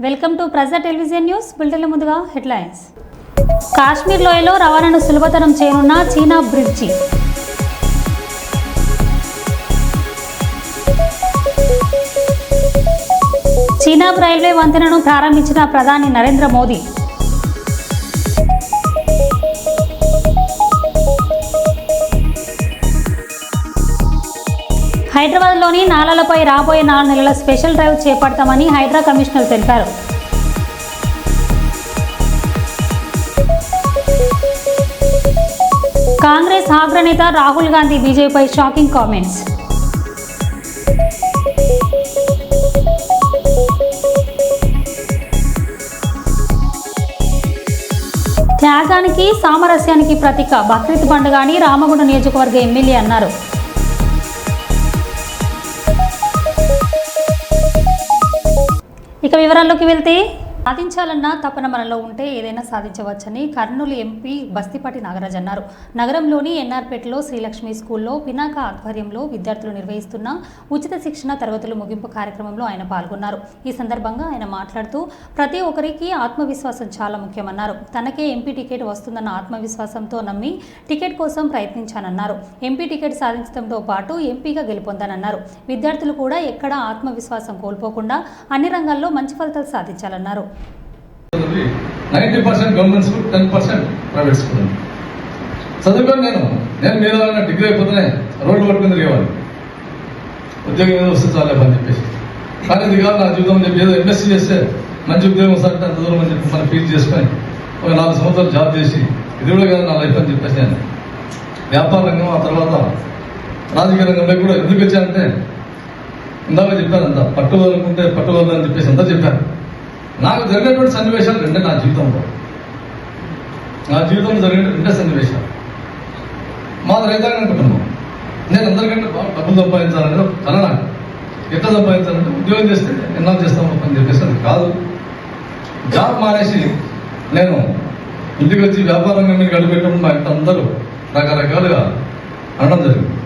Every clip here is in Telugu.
వెల్కమ్ టు ప్రజా టెలివిజన్ న్యూస్. బులెటిన్ల ముందుగా హెడ్లైన్స్. కాశ్మీర్ లోయలో రవాణాను సులభతరం చేయనున్న చీనా బ్రిడ్జి. చీనా రైల్వే వంతెనను ప్రారంభించిన ప్రధాని నరేంద్ర మోదీ. హైదరాబాద్లోని నాలాలపై రాబోయే 4 నెలల స్పెషల్ డ్రైవ్ చేపడతామని హైడ్రా కమిషనర్ తెలిపారు. కాంగ్రెస్ అగ్రనేత రాహుల్ గాంధీ బీజేపీపై షాకింగ్ కామెంట్స్. త్యాగానికి సామరస్యానికి ప్రతీక బక్రీద్ పండుగ అని రామగుండం నియోజకవర్గ ఎమ్మెల్యే అన్నారు. ఇక వివరాల్లోకి వెళ్తే, సాధించాలన్న తపన మనలో ఉంటే ఏదైనా సాధించవచ్చని కర్నూలు ఎంపీ బస్తిపాటి నాగరాజ్ అన్నారు. నగరంలోని ఎన్ఆర్పేటలో శ్రీలక్ష్మి స్కూల్లో పినాక ఆధ్వర్యంలో విద్యార్థులు నిర్వహిస్తున్న ఉచిత శిక్షణ తరగతులు ముగింపు కార్యక్రమంలో ఆయన పాల్గొన్నారు. ఈ సందర్భంగా ఆయన మాట్లాడుతూ ప్రతి ఒక్కరికి ఆత్మవిశ్వాసం చాలా ముఖ్యమన్నారు. తనకే ఎంపీ టికెట్ వస్తుందన్న ఆత్మవిశ్వాసంతో నమ్మి టికెట్ కోసం ప్రయత్నించానన్నారు. ఎంపీ టికెట్ సాధించడంతో పాటు ఎంపీగా గెలుపొందానన్నారు. విద్యార్థులు కూడా ఎక్కడా ఆత్మవిశ్వాసం కోల్పోకుండా అన్ని రంగాల్లో మంచి ఫలితాలు సాధించాలన్నారు. 90% గవర్నమెంట్ స్కూల్, 10% ప్రైవేట్ స్కూల్. చదువుకొని నేను మీద డిగ్రీ అయిపోతేనే రోడ్డు వర్క్ మీద తిరిగేవాడిని. ఉద్యోగం ఏదో వస్తే చాలే అని చెప్పేసి. కానీ ఇది కాదు నా జీవితం చెప్పి ఏదో ఎంఎస్సీ చేస్తే మంచి ఉద్యోగం వస్తే అంత దూరం అని చెప్పి మనం ఫీల్ చేసుకొని ఒక 4 సంవత్సరాలు జాబ్ చేసి ఇది కూడా కాదు నా లైఫ్ అని చెప్పేసి నేను వ్యాపార రంగం, ఆ తర్వాత రాజకీయ రంగంలో కూడా ఎందుకు వచ్చానంటే ఇందాక చెప్పాను, అంతా పట్టుదలనుకుంటే పట్టుదల అని చెప్పేసి అంతా చెప్పాను. నాకు జరిగినటువంటి సన్నివేశాలు రెండే నా జీవితంలో జరిగిన 2 సన్నివేశాలు. మాది రైతాంగం కుటుంబం. నేను అందరికంటే డబ్బులు సంపాదించాలంటే కల నాకు. ఎట్లా సంపాదించాలంటే ఉద్యోగం చేస్తే ఎన్నాళ్ళు చేస్తాం అని చెప్పేసి అది కాదు. జాబ్ మానేసి నేను ఇంటికి వచ్చి వ్యాపారంగా మీకు అడుగుపెట్టడం మా ఇంత అందరూ రకరకాలుగా అనడం జరిగింది.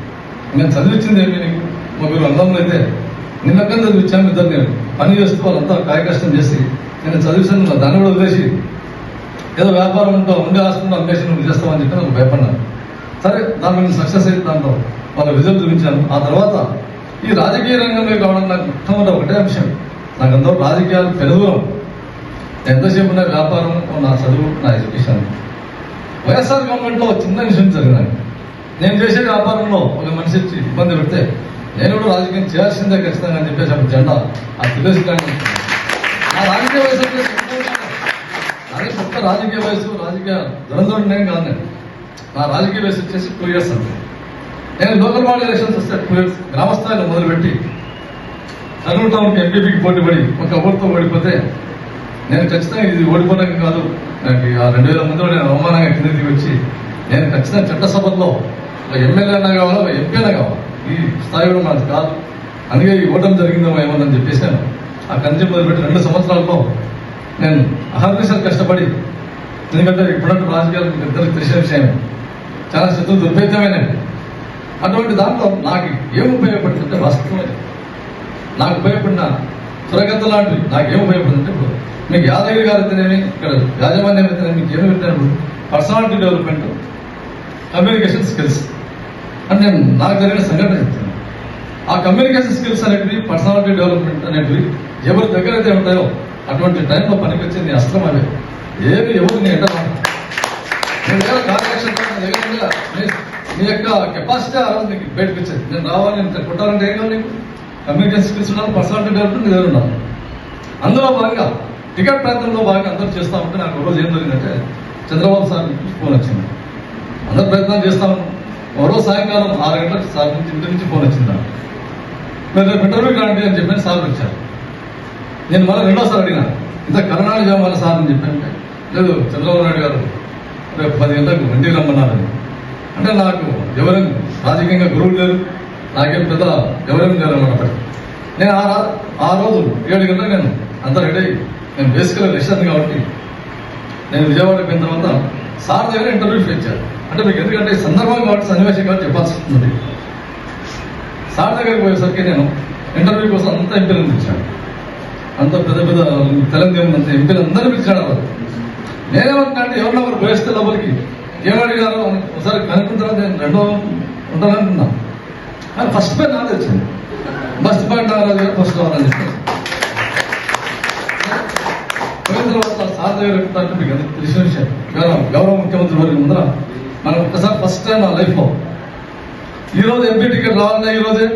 నేను చదివించింది ఏమి నీకు? ముగ్గురు అన్నంలో అయితే నిన్నకం చదివించాను. ఇద్దరు నేను పని చేస్తూ వాళ్ళంతా కాయ కష్టం చేసి నేను చదివిస్తాను. దాన్ని కూడా వదిలేసి ఏదో వ్యాపారం ఉండే హాస్పిటల్ అమ్మేసి నువ్వు చేస్తామని చెప్పి నాకు భయపడ్డాను. సరే, దాంట్లో నేను సక్సెస్ అయితే దాంట్లో వాళ్ళ రిజల్ట్ చూపించాను. ఆ తర్వాత ఈ రాజకీయ రంగంలో కావడం నాకు మొట్టమొదటి ఒకటే అంశం. నాకు అందరూ రాజకీయాలు పెనుదూరం. ఎంతసేపు నా వ్యాపారం, నా చదువు, నా ఎడ్యుకేషన్. వైఎస్ఆర్ గవర్నమెంట్లో చిన్న ఇన్సిడెంట్ జరిగినాయి. నేను చేసే వ్యాపారంలో ఒక మనిషి వచ్చి ఇబ్బంది పెడితే నేను కూడా రాజకీయం చేయాల్సిందే ఖచ్చితంగా అని చెప్పేసి అప్పుడు జెండా ఆ తెలుసుకోండి. నా రాజకీయ వయసు అదే కొత్త రాజకీయ వయసు, రాజకీయ దురంధరం నేను కాదు. నేను నా రాజకీయ వయసు వచ్చేసి 2 years అంతే. నేను లోకల్ బాడీ ఎలక్షన్స్ వస్తే 2 years గ్రామస్థాయిలో మొదలుపెట్టి కర్నూలు టౌన్కి ఎంపీపీకి పోటీ పడి ఒక ఓటుతో ఓడిపోతే నేను ఖచ్చితంగా ఇది ఓడిపోవడానికి కాదు, నాకు ఆ 2000 నేను అవమానంగా కిందకి వచ్చి నేను ఖచ్చితంగా చట్టసభల్లో ఒక ఎమ్మెల్యే అయినా కావాలా, ఒక ఎంపీ అయినా కావాలి. ఈ స్థాయి కూడా మనది కాదు. అందుకే ఈ ఓటమి జరిగిందో ఏమని చెప్పేసాను. ఆ కంచె మొదలుపెట్టి 2 సంవత్సరాల్లో నేను అహర్నిశలు కష్టపడి, ఎందుకంటే ఇప్పుడంటే రాజకీయాలు ఇద్దరికి తెలిసిన విషయమే, చాలా శత్రువులు దుర్భేద్యమైనవి. అటువంటి దాంట్లో నాకు ఏం ఉపయోగపడుతుంటే వాస్తవమే నాకు ఉపయోగపడిన సురగత లాంటివి నాకు ఏం ఉపయోగపడుతుంటే, ఇప్పుడు మీకు యాదగిరి గారు అయితేనేమి, ఇక్కడ యాజమాన్యం అయితేనే మీకు ఏమి పెట్టినప్పుడు పర్సనాలిటీ డెవలప్మెంట్, కమ్యూనికేషన్ స్కిల్స్ అంటే నాకు జరిగిన సంఘటన చెప్తాను. ఆ కమ్యూనికేషన్ స్కిల్స్ అనేటివి, పర్సనాలిటీ డెవలప్మెంట్ అనేటివి ఎవరి దగ్గర అయితే ఉంటాయో అటువంటి టైంలో పనికొచ్చే నీ అస్త్రం అవే. ఏమి ఎవరు నీ ఎంటర్ నీ యొక్క కెపాసిటీ ఆ రోజు నీకు బయటకు వచ్చేది. నేను రావాలి, నేను కొట్టాలంటే ఏం కావాలి? నీకు కమ్యూనికేషన్ స్కిల్స్ ఉండాలి, పర్సనాలిటీ డెవలప్మెంట్ నీ దగ్గర ఉండాలి. అందులో భాగంగా టికెట్ ప్రయత్నంలో భాగంగా అందరూ చేస్తా ఉంటే నాకు ఒక రోజు ఏం జరిగిందంటే చంద్రబాబు సార్ నుంచి ఫోన్ వచ్చింది. అందరూ ప్రయత్నం చేస్తాము. రోజు సాయంకాలం 6 గంటలకు సార్ నుంచి ఇంటి నుంచి ఫోన్ వచ్చింది. మీరు రేపు ఇంటర్వ్యూ కాండి అని చెప్పి సార్ వచ్చారు. నేను మళ్ళీ 2వ అడిగినా, ఇంత కరోనాలు చేయాలి సార్ అని చెప్పానంటే, లేదు చంద్రబాబు నాయుడు గారు రేపు 10 గంటలకు ఇంటికి రమ్మన్నారని. అంటే నాకు ఎవరైనా రాజకీయంగా గురువులు లేరు, నాకేం పెద్ద ఎవరైనా లేరు అన్నమాట. నేను ఆ రోజు 7 గంటలకు నేను అంతా రెడీ అయ్యి, నేను బేసికల్గా లెక్చర్ కాబట్టి నేను విజయవాడకి పోయిన తర్వాత సార్ దగ్గర ఇంటర్వ్యూ ఇచ్చారు. అంటే మీకు ఎందుకంటే సందర్భం కాబట్టి, సన్నివేశం కాబట్టి చెప్పాల్సి వస్తుంది. సార్ దగ్గరికి పోయేసరికి నేను ఇంటర్వ్యూ కోసం అంతా ఇంప్లిమెంట్ ఇచ్చాను. అంత పెద్ద పెద్ద తెలంగాణ అంత ఎంపీలు అందరూ పిలిచాడు. నేనేమంటున్నా అంటే ఎవరన్నా ఒకరు పోయిస్తే లోపలికి ఏమడిగారు అని ఒకసారి కనుక్కున్న తర్వాత నేను రెండో ఉంటానంటున్నా. కానీ ఫస్ట్ పై నాకు వచ్చింది, ఫస్ట్ పాయింట్ నాగరాజు గారు ఫస్ట్ రావాలని చెప్పారు. పోయిన తర్వాత సార్ దగ్గర చెప్తారంటే మీకు అందరికీ తెలిసిన విషయం, గౌరవ ముఖ్యమంత్రి వారి ముందర మనం ఒక్కసారి ఫస్ట్ టైం నా లైఫ్లో ఈరోజు ఎంపీ టికెట్ రావాలన్నా ఈరోజే,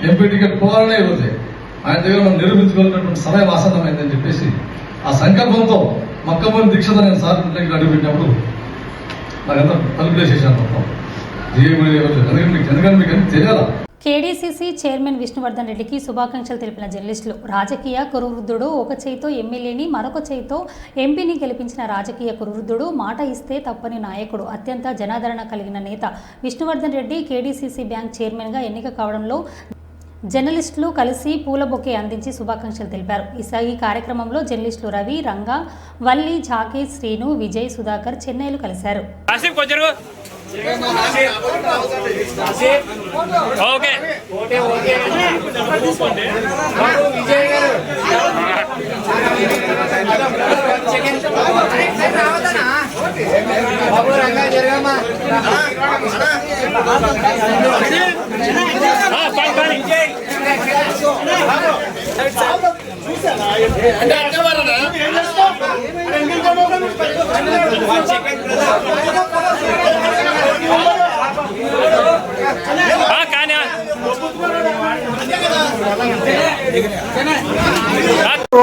ఎంపీ టికెట్ పోవాలన్నా ఈరోజే, ఆయన దగ్గర మనం నిరూపించుకోవాలన్నటువంటి సమయం ఆసన్నమైందని చెప్పేసి ఆ సంకల్పంతో మక్కమని దీక్షతో నేను సార్ ఇంట్లోకి అడుగుపెట్టినప్పుడు నాకంతా తలుపులేసేసాను మొత్తం. ఎందుకంటే మీకు అన్ని తెలియాలా. కేడీసీసీ చైర్మన్ విష్ణువర్ధన్ రెడ్డికి శుభాకాంక్షలు తెలిపిన జర్నలిస్టులు, రాజకీయ కురువృద్ధుడు ఒక చేయితో ఎమ్మెల్యేని మరొక చేయితో ఎంపీని గెలిపించిన రాజకీయ కురువృద్ధుడు, మాట ఇస్తే తప్పని నాయకుడు, అత్యంత జనాదరణ కలిగిన నేత విష్ణువర్ధన్ రెడ్డి కేడీసీసీ బ్యాంక్ చైర్మన్గా ఎన్నిక కావడంలో జర్నలిస్టులు కలిసి పూల బొకే అందించి శుభాకాంక్షలు తెలిపారు. ఈ కార్యక్రమంలో జర్నలిస్టులు రవి, రంగా, వల్లి, జాకీ, శ్రీను, విజయ్, సుధాకర్, చెన్నైలు కలిశారు.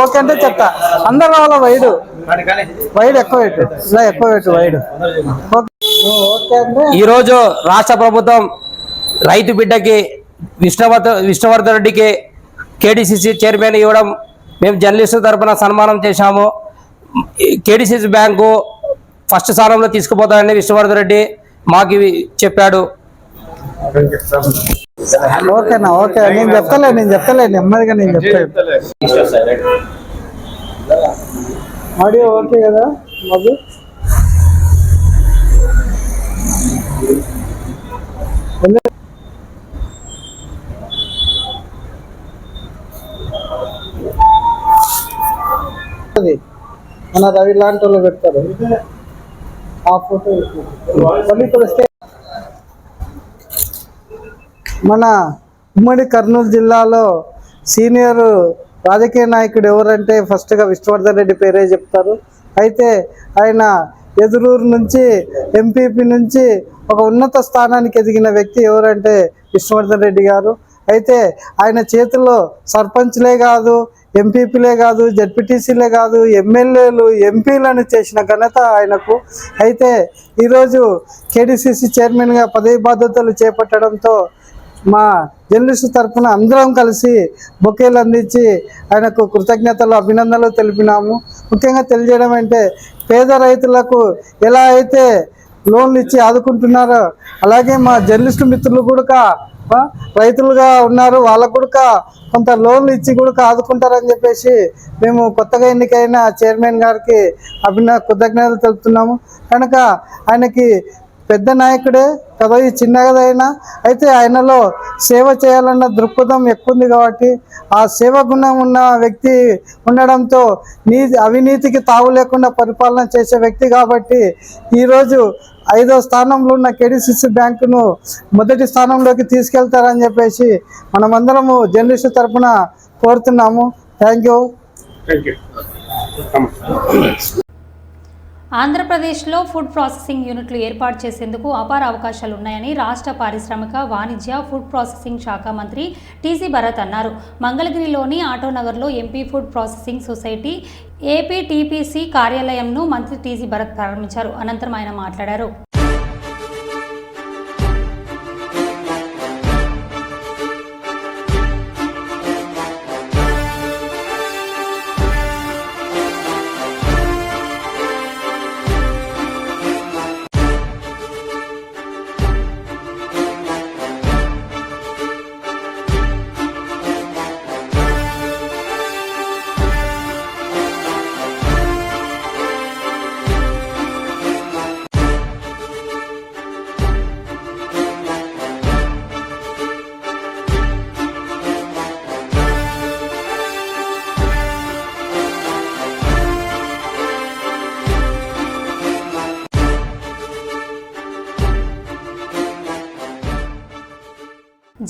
ఓకే అంటే చెప్తా, అందరు వాళ్ళ వైడ్ ఎక్కువ పెట్టు, ఇలా ఎక్కువ పెట్టు వైడ్. ఈరోజు రాష్ట్ర ప్రభుత్వం రైతు బిడ్డకి విష్ణువర్ధన్ రెడ్డికి కేడీసీసీ చైర్మన్ ఇవ్వడం మేము జర్నలిస్టు తరఫున సన్మానం చేశాము. కేడీసీసీ బ్యాంకు ఫస్ట్ స్థానంలో తీసుకుపోతారని విష్ణువర్ధన్ రెడ్డి మాకు చెప్పాడు. ఓకేనా? ఓకే, నేను చెప్తలే నెమ్మదిగా నేను చెప్తాను. ఆడియో ఓకే కదా మాకు? మన రవి లాంటి వాళ్ళు పెడతారు ఆ ఫోటో. మన ఉమ్మడి కర్నూలు జిల్లాలో సీనియర్ రాజకీయ నాయకుడు ఎవరంటే ఫస్ట్గా విష్ణువర్ధన్ రెడ్డి పేరే చెప్తారు. అయితే ఆయన ఎదురూరు నుంచి ఎంపీపీ నుంచి ఒక ఉన్నత స్థానానికి ఎదిగిన వ్యక్తి ఎవరంటే విష్ణువర్ధన్ రెడ్డి గారు. అయితే ఆయన చేతుల్లో సర్పంచ్లే కాదు, ఎంపీపీలే కాదు, జడ్పీటీసీలే కాదు, ఎమ్మెల్యేలు, ఎంపీలను చేసిన ఘనత ఆయనకు. అయితే ఈరోజు కేడీసీసీ చైర్మన్గా పదవి బాధ్యతలు చేపట్టడంతో మా జర్నలిస్టు తరఫున అందరం కలిసి బొకేలు అందించి ఆయనకు కృతజ్ఞతలు, అభినందనలు తెలిపినాము. ముఖ్యంగా తెలియజేయడం అంటే పేద రైతులకు ఎలా అయితే లోన్లు ఇచ్చి ఆదుకుంటున్నారో అలాగే మా జర్నలిస్టు మిత్రులు కూడా రైతులుగా ఉన్నారు, వాళ్ళకు కూడా కొంత లోన్లు ఇచ్చి కూడా ఆదుకుంటారని చెప్పేసి మేము కొత్తగా ఎన్నికైన చైర్మన్ గారికి కృతజ్ఞతలు తెలుపుతున్నాము. కనుక ఆయనకి పెద్ద నాయకుడే, పదవి చిన్నదైనా అయితే ఆయనలో సేవ చేయాలన్న దృక్పథం ఎక్కువ ఉంది కాబట్టి ఆ సేవ గుణం ఉన్న వ్యక్తి ఉండడంతో అవినీతికి తావు లేకుండా పరిపాలన చేసే వ్యక్తి కాబట్టి ఈరోజు 5వ స్థానంలో ఉన్న కేడీసీసీ బ్యాంకును మొదటి స్థానంలోకి తీసుకెళ్తారని చెప్పేసి మనమందరము జర్నలిస్టు తరఫున కోరుతున్నాము. Thank you. ఆంధ్రప్రదేశ్లో ఫుడ్ ప్రాసెసింగ్ యూనిట్లు ఏర్పాటు చేసేందుకు అపార అవకాశాలు ఉన్నాయని రాష్ట్ర పారిశ్రామిక, వాణిజ్య, ఫుడ్ ప్రాసెసింగ్ శాఖ మంత్రి టీజీ భరత్ అన్నారు. మంగళగిరిలోని ఆటోనగర్లో ఎంపీ ఫుడ్ ప్రాసెసింగ్ సొసైటీ ఏపీటీపీసీ కార్యాలయంను మంత్రి టీజీ భరత్ ప్రారంభించారు. అనంతరం ఆయన మాట్లాడారు.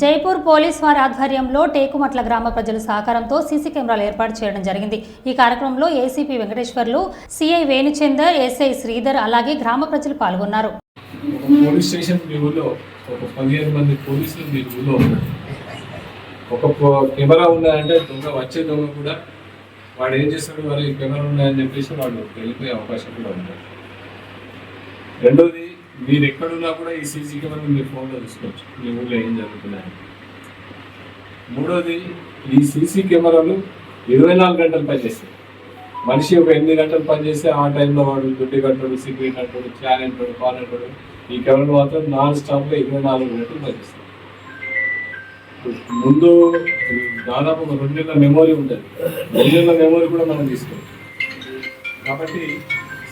జైపూర్ పోలీస్ వారి ఆధ్వర్యంలో టేకుమట్ల గ్రామ ప్రజల సహకారంతో సీసీ కెమెరాలు ఏర్పాటు చేయడం జరిగింది. ఈ కార్యక్రమంలో ACP Venkateswarlu, CI Venuchandar, SI Sridhar అలాగే గ్రామ ప్రజలు పాల్గొన్నారు. పోలీస్ స్టేషన్ మీ ఊళ్ళో ఒక 15 మంది పోలీసులు మీ ఊళ్ళో ఒక కెమెరా ఉన్నాయంటే వచ్చే దొంగ కూడా వాడు ఏం చేస్తాడు, వారు ఈ కెమెరా ఉన్నాయని చెప్పేసి వాడు వెళ్ళిపోయే అవకాశం కూడా ఉంటుంది. రెండోది, మీరు ఎక్కడున్నా కూడా ఈ సీసీ కెమెరా మీరు ఫోన్లో చూసుకోవచ్చు మీ ఊళ్ళో ఏం జరుగుతున్నాయని. మూడోది, ఈ సీసీ కెమెరాలు 24 గంటలు పనిచేస్తాయి. మనిషి ఒక 8 గంటలు పనిచేస్తే ఆ టైంలో వాడు దుడ్డి కట్టాడు, సిగరెట్ అంటాడు, ఫ్యాన్ అంటాడు, పాన్ అంటాడు. ఈ కెమెరాలు మాత్రం నాన్ స్టాప్గా 24 గంటలు పనిచేస్తాయి. ముందు దాదాపు ఒక 2 నెలల మెమోరీ ఉంటుంది. 2 నెలల మెమోరీ కూడా మనం తీసుకోవచ్చు. కాబట్టి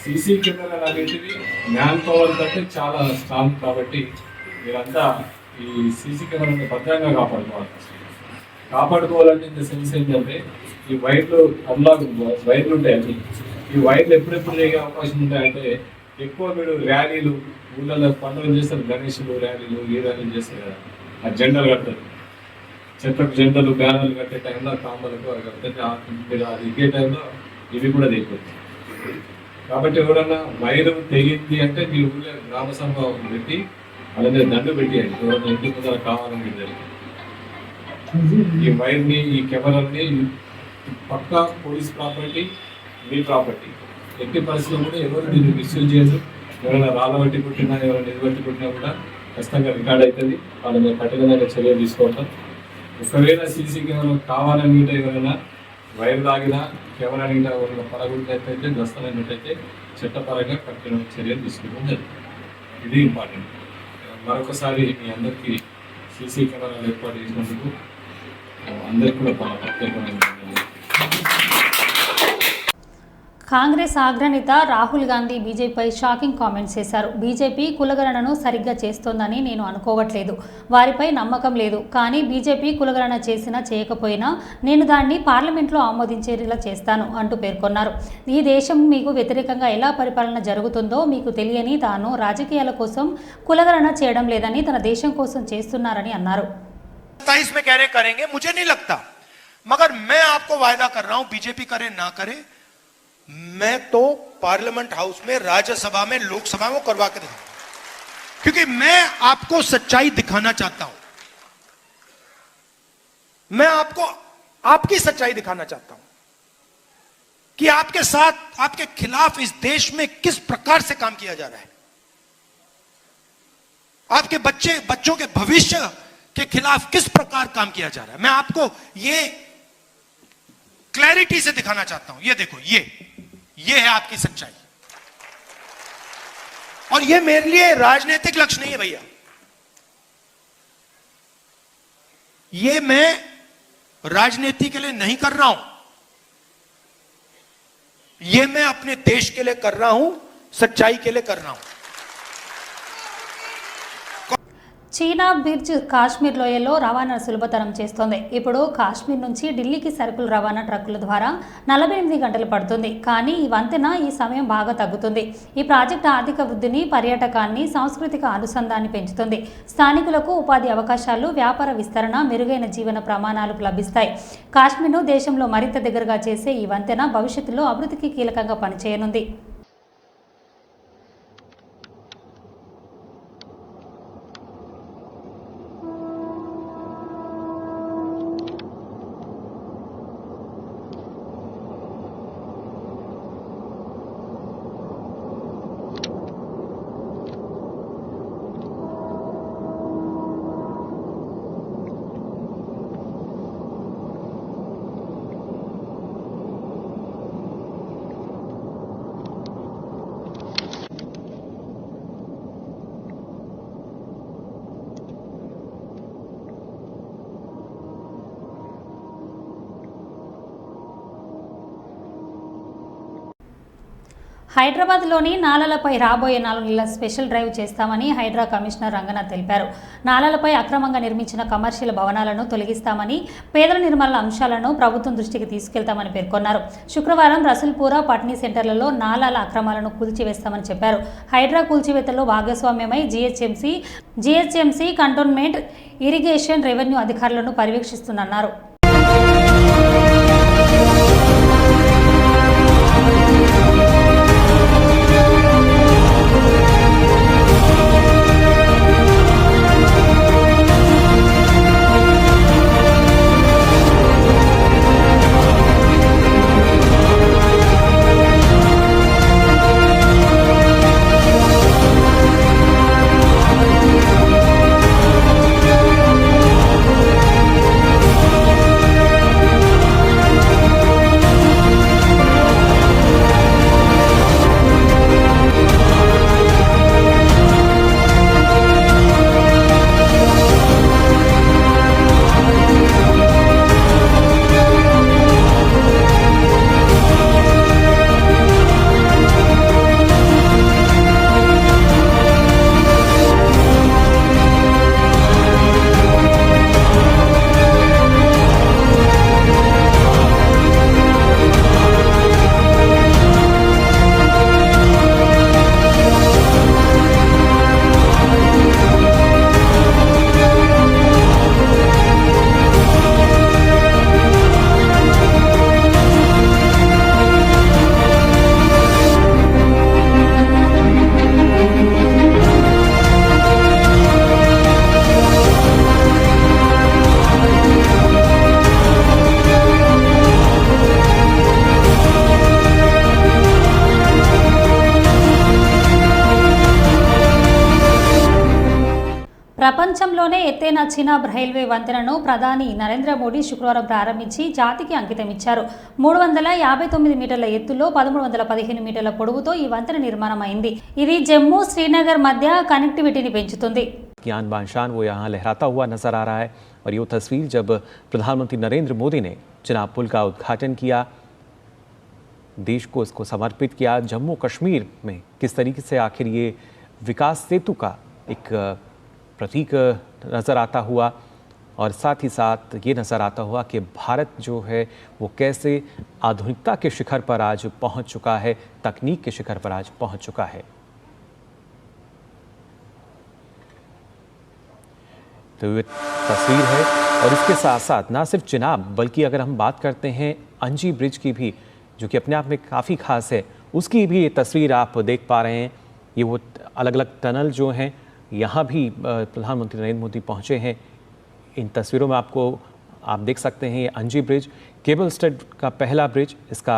సీసీ కెమెరాలు అనేటివి మ్యాన్ పవర్ కంటే చాలా స్ట్రాంగ్. కాబట్టి మీరంతా ఈ సీసీ కెమెరాని భద్రంగా కాపాడుకోవాలంటే ఇంత సెన్స్ ఏంటంటే ఈ వైర్లు అన్లాక్ వైర్లు ఉంటాయండి. ఈ వైర్లు ఎప్పుడెప్పుడు జరిగే అవకాశం ఉంటాయంటే ఎక్కువ మీరు ర్యాలీలు ఊళ్ళలో పండుగలు చేస్తారు, గణేషులు ర్యాలీలు ఏ ర్యాలీలు చేస్తారు కదా, ఆ జెండాలు కడతారు, చెట్లకు జెండాలు బ్యానర్లు కట్టే టైంలో కాంబలకు మీరు అది ఇగే టైంలో ఇవి కూడా తెగిపోతాయి. కాబట్టి ఎవరన్నా వైరు తెగింది అంటే మీ ఊళ్ళో గ్రామ సభ పెట్టి అలాగే దండు పెట్టేయండి. ఎవరైనా ఇంటి ముందర కావాలని జరిగింది ఈ వైర్ని, ఈ కెమెరాని పక్కా పోలీస్ ప్రాపర్టీ, మీ ప్రాపర్టీ. ఎట్టి పరిస్థితుల్లో కూడా ఎవరు దీన్ని మిస్యూజ్ చేయదు. ఎవరైనా రాళ్ళ బట్టి పుట్టినా, ఎవరైనా నిధి బట్టి పుట్టినా కూడా ఖచ్చితంగా రికార్డ్ అవుతుంది. వాళ్ళ మీద కఠినమైన చర్యలు తీసుకుంటాం. ఒకవేళ సీసీ కెమెరా కావాలని ఎవరైనా వైర్ లాగినా కెమెరా ఎవరైనా పడగొట్టినట్టయితే, దస్తమైనట్టయితే చట్టపరంగా కఠిన చర్యలు తీసుకోవడం జరుగుతుంది. ఇది ఇంపార్టెంట్. మరొకసారి మీ అందరికీ సీసీ కెమెరాలు ఏర్పాటు చేసినందుకు అందరికీ కూడా ప్రత్యేకమైన కాంగ్రెస్ అగ్రనేత రాహుల్ గాంధీ బీజేపీపై షాకింగ్ కామెంట్స్ చేశారు. బీజేపీ కులగణనను సరిగ్గా చేస్తోందని నేను అనుకోవట్లేదు. వారిపై నమ్మకం లేదు. కానీ బీజేపీ కులగణన చేసినా చేయకపోయినా నేను దాన్ని పార్లమెంట్లో ఆమోదించేలా చేస్తాను అంటూ పేర్కొన్నారు. ఈ దేశం మీకు వ్యతిరేకంగా ఎలా పరిపాలన జరుగుతుందో మీకు తెలియని తాను రాజకీయాల కోసం కులగణన చేయడం లేదని తన దేశం కోసం చేస్తున్నారని అన్నారు. मगर मैं आपको वायदा कर रहा हूं, बीजेपी करे ना करे, मैं तो पार्लियामेंट हाउस में, राज्यसभा में, लोकसभा में करवा के दूंगा, क्योंकि मैं आपको सच्चाई दिखाना चाहता हूं. मैं आपको आपकी सच्चाई दिखाना चाहता हूं कि आपके साथ, आपके खिलाफ इस देश में किस प्रकार से काम किया जा रहा है. आपके बच्चों के भविष्य के खिलाफ किस प्रकार काम किया जा रहा है. मैं आपको ये क्लैरिटी से दिखाना चाहता हूं. ये देखो, ये है आपकी सच्चाई. और ये मेरे लिए राजनीतिक लक्ष्य नहीं है भैया. ये मैं राजनीति के लिए नहीं कर रहा हूं. ये मैं अपने देश के लिए कर रहा हूं, सच्चाई के लिए कर रहा हूं. చీనా బిర్జ్ కాశ్మీర్ లోయలో రవాణా సులభతరం చేస్తోంది. ఇప్పుడు కాశ్మీర్ నుంచి ఢిల్లీకి సరుకులు రవాణా ట్రక్కుల ద్వారా 48 గంటలు పడుతుంది. కానీ ఈ వంతెన ఈ సమయం బాగా తగ్గుతుంది. ఈ ప్రాజెక్టు ఆర్థిక వృద్ధిని, పర్యాటకాన్ని, సాంస్కృతిక అనుసంధాన్ని పెంచుతుంది. స్థానికులకు ఉపాధి అవకాశాలు, వ్యాపార విస్తరణ, మెరుగైన జీవన ప్రమాణాలు లభిస్తాయి. కాశ్మీర్ను దేశంలో మరింత దగ్గరగా చేసే ఈ వంతెన భవిష్యత్తులో అభివృద్ధికి కీలకంగా పనిచేయనుంది. హైదరాబాద్లోని నాలలపై రాబోయే 4 నెలల స్పెషల్ డ్రైవ్ చేస్తామని హైడ్రా కమిషనర్ రంగనాథ్ తెలిపారు. నాలలపై అక్రమంగా నిర్మించిన కమర్షియల్ భవనాలను తొలగిస్తామని, పేదల నిర్మూలన అంశాలను ప్రభుత్వం దృష్టికి తీసుకెళ్తామని పేర్కొన్నారు. శుక్రవారం రసూల్పుర, పట్నీ సెంటర్లలో నాలాల అక్రమాలను కూల్చివేస్తామని చెప్పారు. హైడ్రా కూల్చివేతల్లో భాగస్వామ్యమై జీహెచ్ఎంసీ కంటోన్మెంట్, ఇరిగేషన్, రెవెన్యూ అధికారులను పర్యవేక్షిస్తున్నారు. ప్రపంచంలోనే ఎత్తైన చినాబ్ రైల్వే వంతెనను ప్రధాని నరేంద్ర మోడీ శుక్రవారం ప్రారంభించి జాతికి అంకితమిచ్చారు. 359 మీటర్ల ఎత్తులో 1315 మీటర్ల పొడవుతో ఈ వంతెన నిర్మాణం అయింది. ఇది జమ్మూ శ్రీనగర్ మధ్య కనెక్టివిటీని పెంచుతుంది. आन बान शान वो यहाँ लहराता हुआ नजर आ रहा है और ये तस्वीर जब प्रधानमंत्री नरेंद्र मोदी ने चिनाब पुल का उद्घाटन किया, देश को इसको समर्पित किया। जम्मू कश्मीर में किस तरीके से आखिर ये विकास सेतु का एक प्रतीक नज़र आता हुआ और साथ ही साथ ये नज़र आता हुआ कि भारत जो है वो कैसे आधुनिकता के शिखर पर आज पहुंच चुका है, तकनीक के शिखर पर आज पहुंच चुका है। तो ये तस्वीर है और इसके साथ साथ ना सिर्फ चिनाब बल्कि अगर हम बात करते हैं अंजी ब्रिज की भी, जो कि अपने आप में काफ़ी खास है, उसकी भी ये तस्वीर आप देख पा रहे हैं। ये वो अलग अलग टनल जो हैं, यहाँ भी प्रधानमंत्री नरेंद्र मोदी पहुँचे हैं। इन तस्वीरों में आप देख सकते हैं ये अंजी ब्रिज, केबल स्टड का पहला ब्रिज, इसका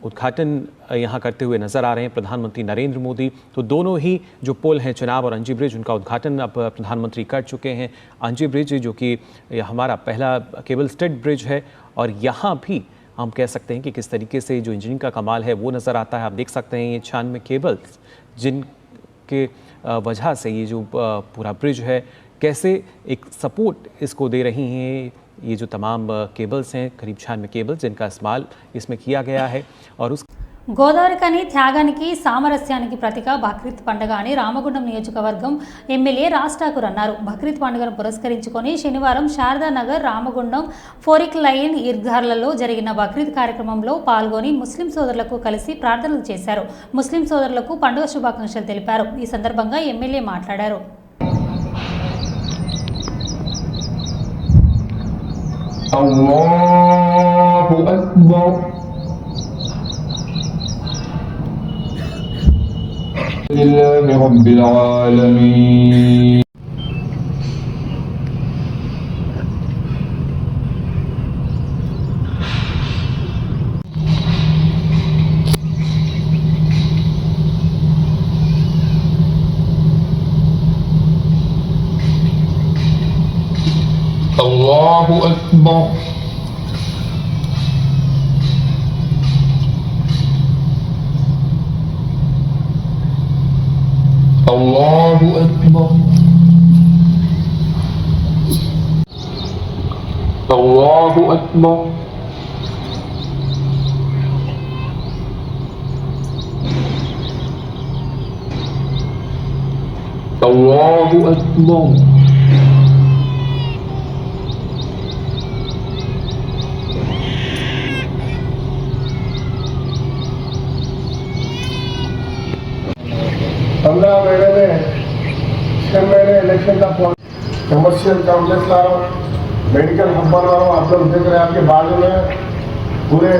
उद्घाटन यहाँ करते हुए नज़र आ रहे हैं प्रधानमंत्री नरेंद्र मोदी। तो दोनों ही जो पुल हैं चिनाब और अंजी ब्रिज, उनका उद्घाटन अब प्रधानमंत्री कर चुके हैं। अंजी ब्रिज जो कि हमारा पहला केबल स्टड ब्रिज है और यहाँ भी हम कह सकते हैं कि किस तरीके से जो इंजीनियरिंग का कमाल है वो नज़र आता है। आप देख सकते हैं ये 96 केबल्स जिनके वजह से ये जो पूरा ब्रिज है कैसे एक सपोर्ट इसको दे रही हैं। ये जो तमाम केबल्स हैं, करीब 96 केबल्स जिनका इस्तेमाल इसमें किया गया है। और उस గోదావరికని త్యాగానికి సామరస్యానికి ప్రతీక బక్రీద్ పండుగ అని రామగుండం నియోజకవర్గం ఎమ్మెల్యే రాజ్ ఠాకూర్ అన్నారు. బక్రీద్ పండుగను పురస్కరించుకొని శనివారం శారదానగర్, రామగుండం, ఫోరిక్ లైన్ ఈద్గాలలో జరిగిన బక్రీద్ కార్యక్రమంలో పాల్గొని ముస్లిం సోదరులకు కలిసి ప్రార్థనలు చేశారు. ముస్లిం సోదరులకు పండుగ శుభాకాంక్షలు తెలిపారు. ఈ సందర్భంగా ఎమ్మెల్యే మాట్లాడారు. అల్లాహు అక్బర్ లిల్లాహి రబ్బిల్ ఆలమీన్. అల్లాహు Akbar Allahu Akbar Allahu Akbar Allahu Akbar. पंद्रह महीने में 6 महीने इलेक्शन का कमर्शियल कॉम्प्लेक्स ला रहा हूँ, मेडिकल हब बना रहा हूँ। आप लोग देख रहे हैं आपके बाजू में पूरे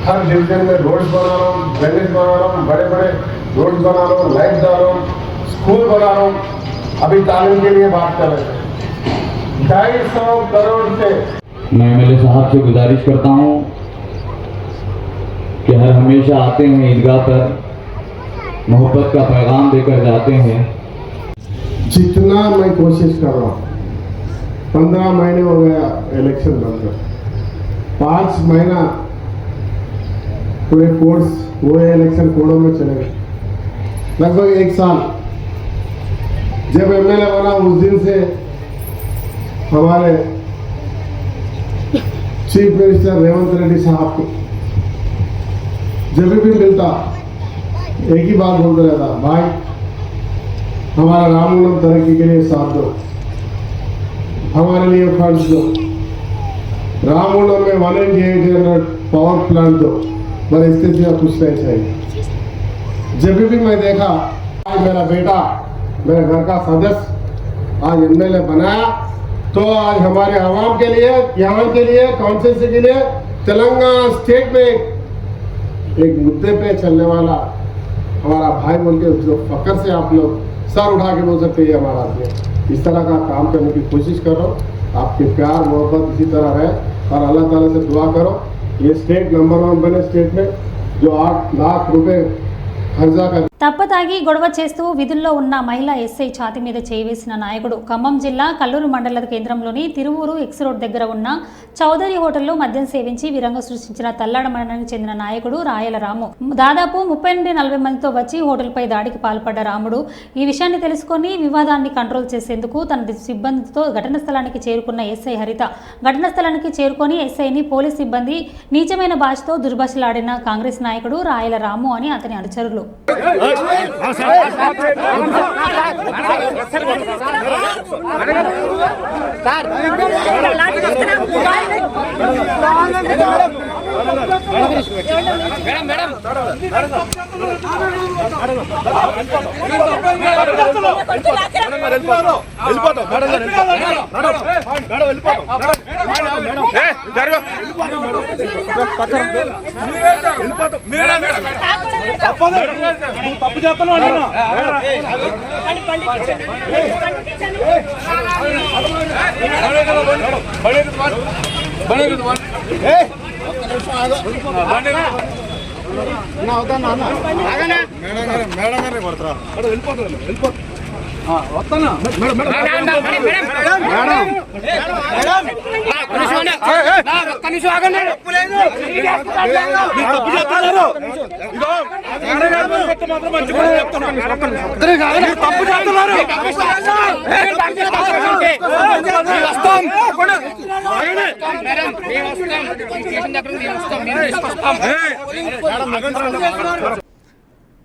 हर डिवीजन में रोड्स बना रहा हूँ, ड्रेनेज बना रहा हूँ, बड़े बड़े रोड्स बना रहा हूँ, लाइट डाल रहा हूँ, स्कूल बना रहा हूँ। अभी तालीम के लिए बात कर रहे हैं 250 करोड़ से। मैं एमएलए साहब से गुजारिश करता हूँ कि हर हमेशा आते हैं ईदगाह पर, मोहब्बत का पैगाम देकर जाते हैं। जितना मैं कोशिश कर रहा हूँ, 15 महीने हो गया इलेक्शन बनकर, 5 महीना पूरे कोर्स हुए इलेक्शन कोडों में चले गए, लगभग 1 साल। जब एमएलए बना उस दिन से हमारे चीफ मिनिस्टर रेवंत रेड्डी साहब को जब भी मिलता एक ही बात बोलता रहता, भाई हमारा रामगुंडम तरक्की के लिए साथ दो, हमारे लिए फंड्स दो, रामगुंडम में 1/800 पावर प्लांट दो, पर इसके सिवा कुछ नहीं चाहिए। जब भी मैं देखा आज मेरा बेटा मेरे घर का सदस्य आज एमएलए बनाया, तो आज हमारे आवाम के लिए, यहाँ के लिए, कॉन्स्टिट्यूंसी के लिए, तेलंगाना स्टेट में एक मुद्दे पे चलने वाला हमारा भाई बोल के जो फकर से आप लोग सर उठा के बोल सकते हैं हमारा आदमी। इस तरह का काम करने की कोशिश कर रहा हूँ। आपके प्यार मोहब्बत इसी तरह रहे और अल्लाह ताला से दुआ करो ये स्टेट नंबर 1 बने, स्टेट में जो 8 लाख रुपए खर्चा कर। తప్పతాగి గొడవ చేస్తూ విధుల్లో ఉన్న మహిళా ఎస్ఐ ఛాతి మీద చేయివేసిన నాయకుడు. ఖమ్మం జిల్లా కల్లూరు మండల కేంద్రంలోని తిరువూరు ఎక్స్ రోడ్ దగ్గర ఉన్న చౌదరి హోటల్లో మద్యం సేవించి విరంగం సృష్టించిన తల్లాడ మండలానికి చెందిన నాయకుడు రాయల రాము దాదాపు 30 నుండి 40 మందితో వచ్చి హోటల్పై దాడికి పాల్పడ్డ రాముడు ఈ విషయాన్ని తెలుసుకొని వివాదాన్ని కంట్రోల్ చేసేందుకు తన సిబ్బందితో ఘటన స్థలానికి చేరుకున్న ఎస్ఐ హరిత ఘటన స్థలానికి చేరుకొని ఎస్ఐని పోలీస్ సిబ్బంది నీచమైన భాషతో దుర్భాషలాడిన కాంగ్రెస్ నాయకుడు రాయల రాము అని అతని అనుచరులు. తప్పు చేస్తాను మేడం కొడతారా వెళ్ళిపోతా వస్తానా తప్పు చేస్తున్నారు.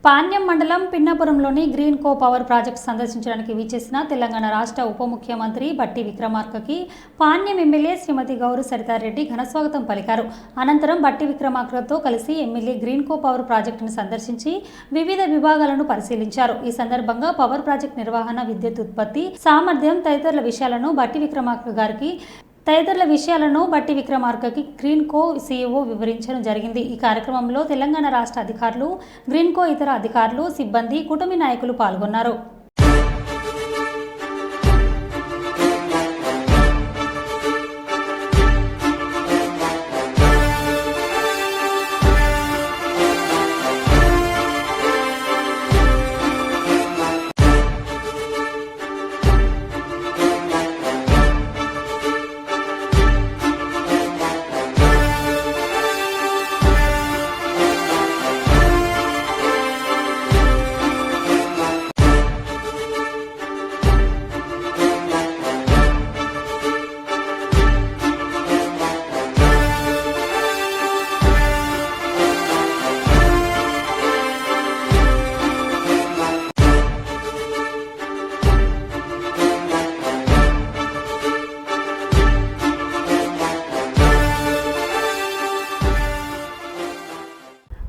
పాణ్యం మండలం పిన్నపురంలోని గ్రీన్ కో పవర్ ప్రాజెక్టు సందర్శించడానికి విచ్చేసిన తెలంగాణ రాష్ట్ర ఉప ముఖ్యమంత్రి బట్టి విక్రమార్కకి పాణ్యం ఎమ్మెల్యే శ్రీమతి గౌరు సరితారెడ్డి ఘనస్వాగతం పలికారు. అనంతరం బట్టి విక్రమార్కతో కలిసి ఎమ్మెల్యే గ్రీన్ కో పవర్ ప్రాజెక్టును సందర్శించి వివిధ విభాగాలను పరిశీలించారు. ఈ సందర్భంగా పవర్ ప్రాజెక్టు నిర్వహణ, విద్యుత్ ఉత్పత్తి సామర్థ్యం తదితరుల విషయాలను బట్టి విక్రమార్కకి గ్రీన్ కో సీఈఓ వివరించడం జరిగింది. ఈ కార్యక్రమంలో తెలంగాణ రాష్ట్ర అధికారులు, గ్రీన్ కో ఇతర అధికారులు, సిబ్బంది, కుటుంబ నాయకులు పాల్గొన్నారు.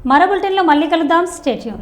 మరో బులెటిన్లో మళ్ళీ కలుద్దాం. Stay tune.